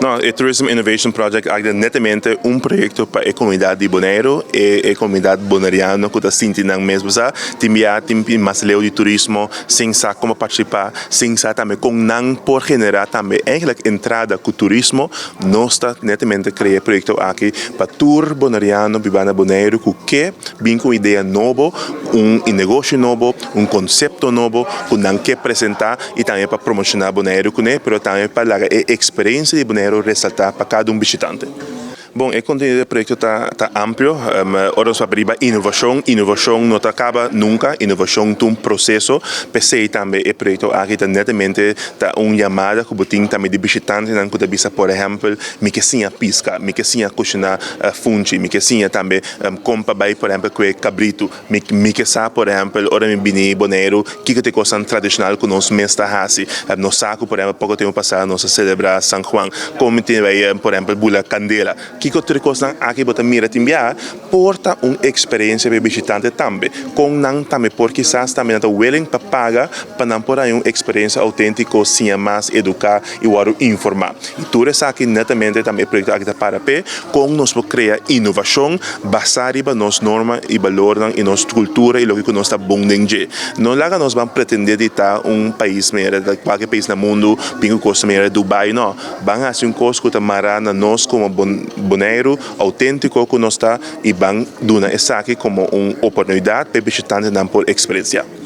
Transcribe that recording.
No, o Tourism Innovation Project é netamente projeto para a comunidade de Bonaire e a comunidade bonaireana que está sentindo mesmo, tem mais leu de turismo, sem saber como participar, sem saber também como não por generar também eigenlijk entrada com o turismo, nós está netamente criar projeto aqui para tour bonaireano, bibana Bonaire, que vem com ideia nova, negócio novo, conceito novo, que não quer apresentar e também para promocionar Bonaire, mas também para a experiência de Bonaire ressaltar para cada visitante. Bom, o conteúdo do projeto está amplo. Ora nós vamos para inovação. Inovação não acaba nunca. Inovação é processo. Pensei também o projeto aqui está netamente chamada que tem também de visitantes não que bisa por exemplo, me que sim a pisca, me que sim a cozinhar fungi, me que sim a também compra by por exemplo com cabrito, me que sabe por exemplo, ora me bini Bonaire, que tem coisa tradicional que nós mesmo hasi. Nós saco por exemplo, pouco tempo passado nós celebrar São João, como tem por exemplo bula candela. Que outra coisa aqui bota mira timbia porta experiência para visitante também com não também porque quizás também está willing para pagar para não por aí experiência autêntica sim mais educar e informar e tudo isso aqui netamente também projeto aqui para pé com nós para criar inovação baseada em nossas normas e valores e nossa cultura e o que nós está bom dentro não lá nós vamos pretender estar país melhor qualquer país no mundo pingo coisa melhor Dubai não vamos fazer coisa que está marana nós como Bonaire autêntico que nós está e vão dar essa aqui como oportunidade para visitantes não por experiência.